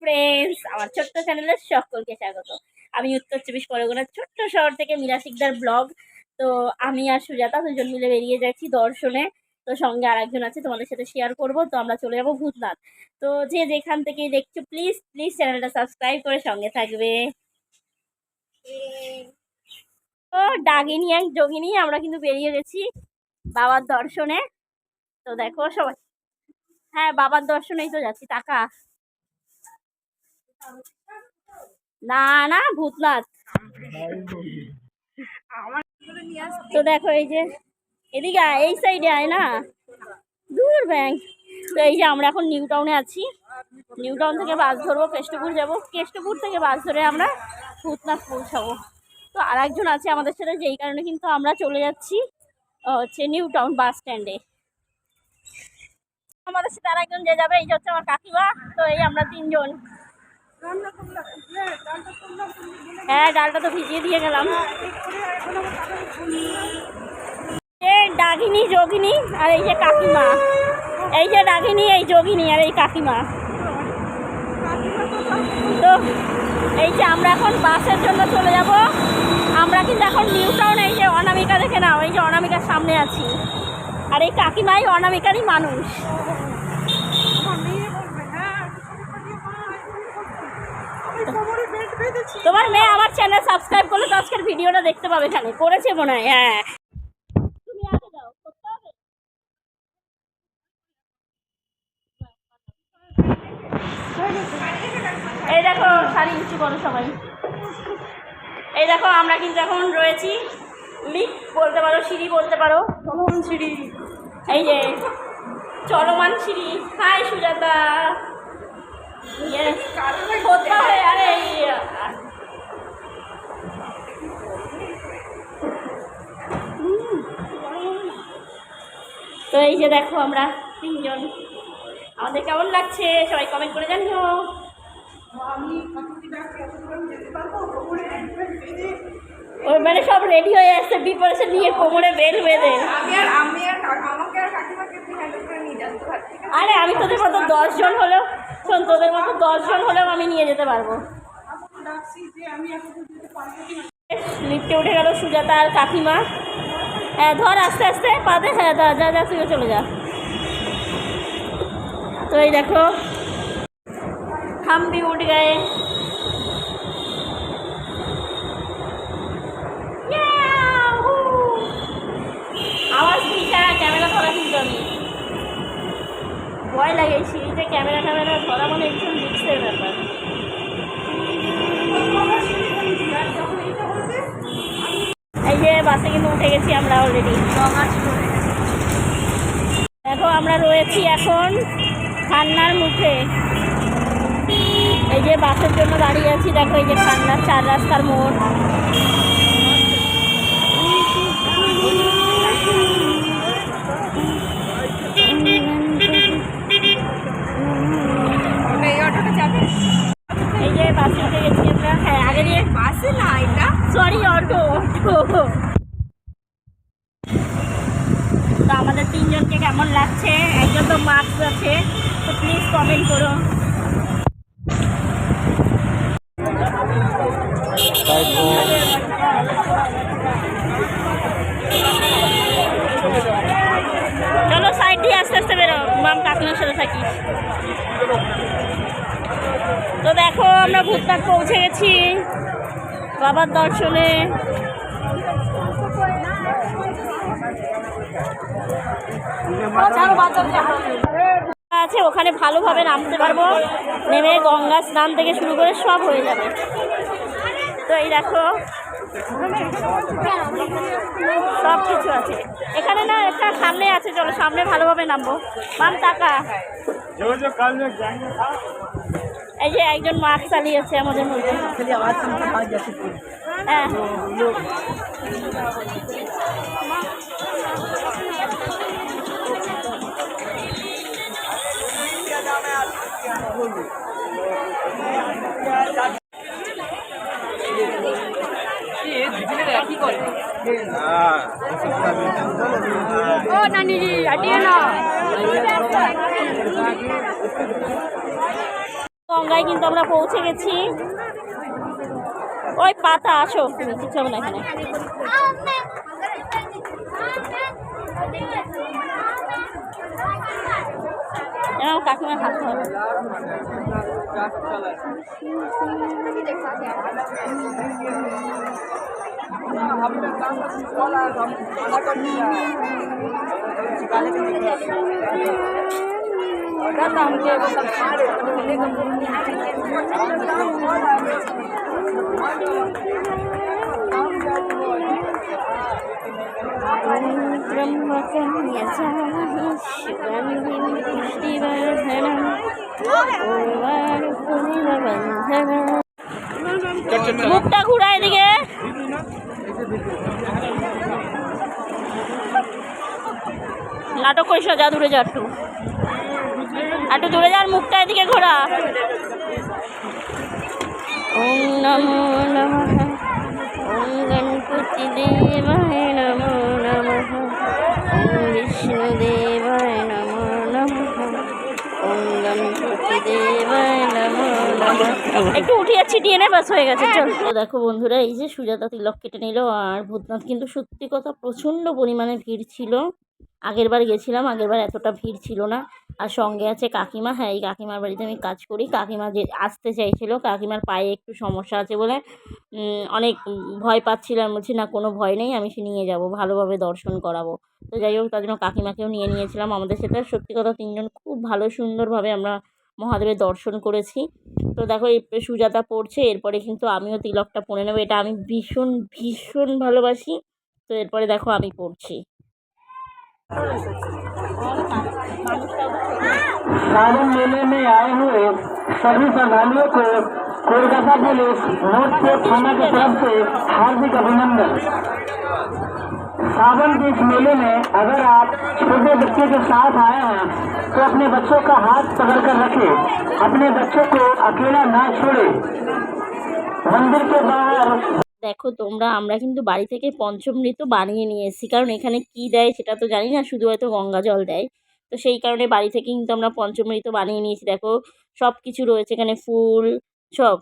Friends, আমার ছোট্ট চ্যানেলে সকলকে স্বাগত। আমি উত্তর 24 পরগনার ছোট্ট শহর থেকে মীরা শিকদার ব্লগ। তো আমি আর সুজাতা দুজন মিলে বেরিয়ে যাচ্ছি দর্শনে। তো সঙ্গে আর একজন আছে, তোমাদের সাথে শেয়ার করব। তো আমরা চলে যাবো ভূতনাথ। তো যে যেখান থেকে দেখছো প্লিজ প্লিজ চ্যানেলটা সাবস্ক্রাইব করে সঙ্গে থাকবে। তো ডাকিনী এক যোগিনী আমরা কিন্তু বেরিয়ে গেছি বাবার দর্শনে। তো দেখো সবাই, হ্যাঁ বাবার দর্শনেই তো যাচ্ছি। টাকা না না ভূতনাথ। তো দেখো এই যে এদিকে এই সাইডে আয় না, দূর ব্যাংক। তো এই যে আমরা এখন নিউ টাউনে আছি। নিউ টাউন থেকে বাস ধরবো, কেষ্টপুর যাব। কেষ্টপুর থেকে বাস ধরে আমরা ভূতনাথ পৌঁছাবো। তো আর একজন আছে আমাদের সাথে, যেই কারণে কিন্তু আমরা চলে যাচ্ছি হচ্ছে নিউ টাউন বাস স্ট্যান্ডে। আমাদের সাথে আর একজন যে যাবে, এই যে হচ্ছে আমার কাকিমা। তো এই আমরা তিনজন। হ্যাঁ ডালটা তো ভিজিয়ে দিয়ে গেলাম। ডাকিনী যোগিনী আর এই যে কাকিমা। এই যে ডাকিনী, এই যোগিনী আর এই কাকিমা। তো এই যে আমরা এখন বাসের জন্য চলে যাব। আমরা কিন্তু এখন নিউ টাউন, এই যে অনামিকা দেখে নাও, এই যে অনামিকার সামনে আছি। আর এই কাকিমাই অনামিকারই মানুষ। তোমার মেয়ে আমার চ্যানেল সাবস্ক্রাইব করলে তো আজকের ভিডিওটা দেখতে পাবে, এখানে করেছে মনে হয়। হ্যাঁ তুমি আগে যাও, করতে হবে। এই দেখো শাড়ি উঁচু করো সবাই। এই দেখো আমরা কিন্তু এখন রয়েছি লিফট বলতে পারো, সিঁড়ি বলতে পারো, চলমান সিঁড়ি। এই যে চলমান সিঁড়ি। হাই সুজাতা। আরে তো এই যে দেখো আমরা তিনজন, আমাদের কেমন লাগছে সবাই কমেন্ট করে জানিও। ওই মানে সব রেডি হয়ে আসছে, প্রিপারেশন নিয়ে কোমরে বেল বেঁধে। আরে আমি তোদের মতো 10 জন হলেও, শোন তোদের মতো 10 জন হলেও আমি নিয়ে যেতে পারবো। লিফটে উঠে গেল সুজাতা আর কাকিমা। হ্যাঁ ধর আস্তে আস্তে পাতে। হ্যাঁ যা যা তুইও চলে যা। তো এই দেখো हम भी उठ गए। আওয়াজ দিয়েছে, ক্যামেরা ধরা কিন্তু আমি ভয় লাগে সিঁড়িতে ক্যামেরা ধরা, মানে ভীষণ রিস্কের ব্যাপার। এই যে বাসে কিন্তু উঠে গেছি আমরা অলরেডি। দেখো আমরা রয়েছি এখন খান্নার মুখে। এই যে বাসের জন্য দাঁড়িয়ে আছি। দেখো এই যে খান্নার 4 রাস্তার মোড়। এই যে বাসে উঠে গেছি আমরা। হ্যাঁ আগে দিয়ে বাসে না, এটা সরি অটো। তো আমাদের তিনজনকে কেমন লাগছে? একজন তো মাস্ক আছে, তো প্লিজ কমেন্ট করো। চলো সাইড দিয়ে আস্তে আস্তে বেরো, মাম কাকিমার সাথে থাকি। তো দেখো আমরা ভূতনাথ পৌঁছে গেছি বাবার দর্শনে। আছে ওখানে ভালোভাবে নামতে পারবো, নেমে গঙ্গা স্নান থেকে শুরু করে সব হয়ে যাবে। তো এই দেখো সব কিছু আছে এখানে। না একটা সামনে আছে, চলো সামনে ভালোভাবে নামবো। মাম টাকা। এই যে একজন মাস্ক চালিয়েছে আমাদের মধ্যে। হ্যাঁ ও নানি হাঁটিয়ে না। গঙ্গায় কিন্তু আমরা পৌঁছে গেছি। ওই পাতা আসো, কিছু হবে না এখানে। কাকিমার হাত হবে। মুখটা ঘুরায় দিকে। নাটক করিস, যা দূরে যা, একটু দূরে যার, মুখটা এদিকে ঘোরা। ওম নমো নমঃ, ওম গণপতি দেবায় নমো নমঃ, ওম বিষ্ণু দেবায় নমো নমঃ, ওম গণপতি দেবায় নমো নমঃ। একটু উঠিয়ে ছিটিয়ে নে, বাস হয়ে গেছে, চল। দেখো বন্ধুরা, এই যে সুজাতা তিলক কেটে নিল। আর ভূতনাথ কিন্তু সত্যি কথা প্রচণ্ড পরিমাণে ভিড় ছিল। আগের বার গেছিলাম, আগের বার এতটা ভিড় ছিল না। আর সঙ্গে আছে কাকিমা। হ্যাঁ, এই কাকিমার বাড়িতে আমি কাজ করি। কাকিমা যে আসতে চাইছিল, কাকিমার পায়ে একটু সমস্যা আছে বলে অনেক ভয় পাচ্ছিলাম। বলছি না, কোনো ভয় নেই, আমি সে নিয়ে যাব, ভালোভাবে দর্শন করাবো। তো যাই হোক, তার জন্য কাকিমাকেও নিয়ে নিয়েছিলাম আমাদের সাথে। সত্যি কথা তিনজন খুব ভালো সুন্দরভাবে আমরা মহাদেবের দর্শন করেছি। তো দেখো, এই সুজাতা পড়ছে, এরপরে কিন্তু আমিও তিলকটা পরে নেবো। এটা আমি ভীষণ ভীষণ ভালোবাসি। তো এরপরে দেখো আমি পড়ছি। सावन मेले में आए हुए सभी श्रद्धालुओं को कोलकाता पुलिस नोटपोस्ट थाना की तरफ से हार्दिक अभिनंदन। सावन के इस मेले में अगर आप छोटे बच्चे के साथ आए हैं तो अपने बच्चों का हाथ पकड़ कर रखें, अपने बच्चों को अकेला ना छोड़े। मंदिर के बाहर দেখো তোমরা, আমরা কিন্তু বাড়ি থেকে পঞ্চমৃত বানিয়ে নিয়ে এসেছি। কারণ এখানে কি দেয় সেটা তো জানি না, শুধু হয়তো গঙ্গা জল দেয়। তো সেই কারণে বাড়ি থেকে কিন্তু আমরা পঞ্চমৃত বানিয়ে নিয়েছি। দেখো সব কিছু রয়েছে এখানে, ফুল সব।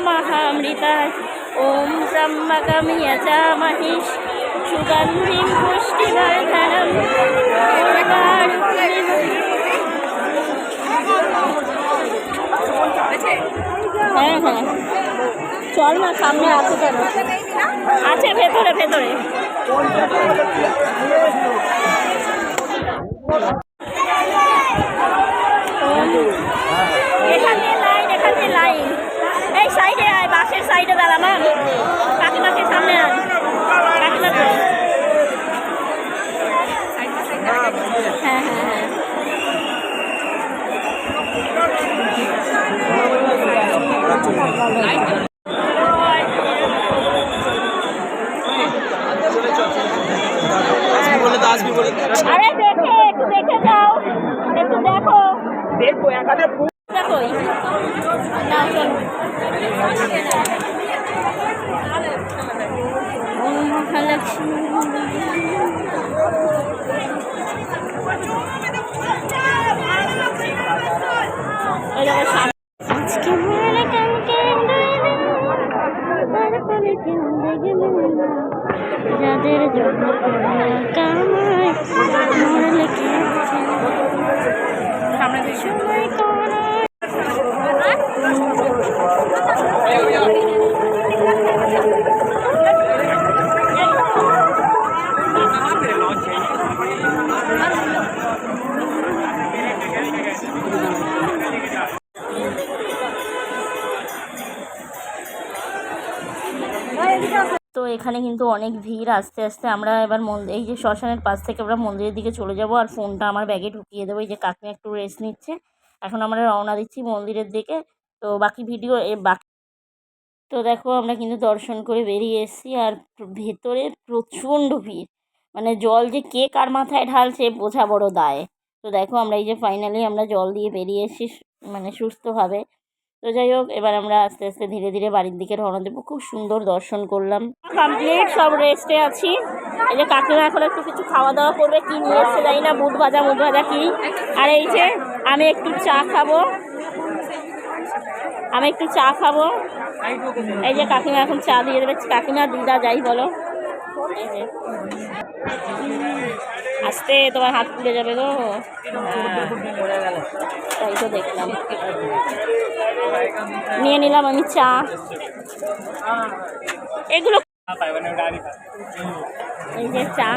महामृता ओम त्र्यंबकं यजामहे सुगंधिं पुष्टिवर्धनम्। হ্যাঁ হ্যাঁ, চল না, সামনে আছে কেন? আছে ভেতরে ভেতরে। এখানে লাইন, এখানে লাইন। এই সাইডে আয়, বাসের সাইডে দাঁড়া মা, কাকিমাকে সামনে আন, কাকিমাকে। হ্যাঁ হ্যাঁ হ্যাঁ, আরে দেখে একটু দেখে যাও, একটু দেখো দেখো দেখো না, চলো। ওম মহালক্ষ্মী আজকে মনে কালকে তারপরে যাদের জন্য কামাই মরলে কে সামনে সময় করা। তো এখানে কিন্তু অনেক ভিড়। আস্তে আস্তে আমরা এবার এই যে শ্মশানের পাশ থেকে আমরা মন্দিরের দিকে চলে যাব। আর ফোনটা আমার ব্যাগে ঢুকিয়ে দেবো। এই যে কাকিমা একটু রেস্ট নিচ্ছে। এখন আমরা রওনা দিচ্ছি মন্দিরের দিকে। তো বাকি ভিডিও তো দেখো, আমরা কিন্তু দর্শন করে বেরিয়ে এসেছি। আর ভেতরে প্রচণ্ড ভিড়, মানে জল যে কে কার মাথায় ঢালছে বোঝা বড় দায়। তো দেখো আমরা এই যে ফাইনালি আমরা জল দিয়ে বেরিয়ে এসেছি মানে সুস্থভাবে। তো যাই হোক, এবার আমরা আস্তে আস্তে ধীরে ধীরে বাড়ির দিকে রওনা দেবো। খুব সুন্দর দর্শন করলাম, কমপ্লিট, সব রেস্টে আছি। এই যে কাকিমা এখন একটু কিছু খাওয়া দাওয়া করবে, কি নিয়ে এসছে জানি না, মুঠ ভাজা কি। আর এই যে আমি একটু চা খাবো, এই যে কাকিমা এখন চা দিয়ে দেবে, কাকিমা দিদা যাই বলো। এই যে আসতে তোমার হাত পুড়ে যাবে গো, তাই তো দেখলাম। নিয়ে নিলাম আমি চা, এগুলো এই যে চা।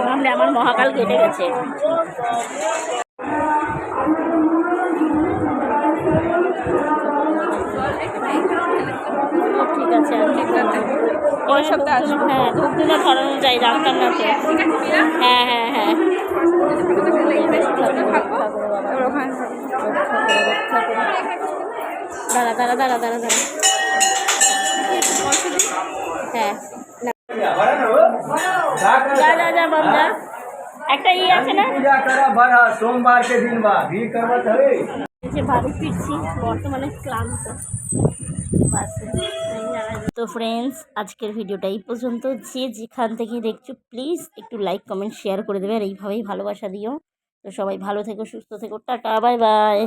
সামনে আমার মহাকাল কেটে গেছে। ঠিক আছে, ওই সপ্তাহে হ্যাঁ ধূপগুলো ধরানো যায়, জানতাম না তো। হ্যাঁ হ্যাঁ হ্যাঁ, দাঁড়া দাঁড়া দাঁড়া দাঁড়া দাঁড়া, হ্যাঁ যা যা যা বাবা, একটা ই আছে না, सोमवार के दिन बा भी करवत हवे যে বাড়ি ফিরছি বর্তমানে ক্লান্ত বাসে। তো ফ্রেন্ডস, আজকের ভিডিওটা এই পর্যন্ত। যে যেখান থেকে দেখছো প্লিজ একটু লাইক কমেন্ট শেয়ার করে দেবে, আর এইভাবেই ভালোবাসা দিও। তো সবাই ভালো থেকো, সুস্থ থেকো, টাটা, বাই বাই।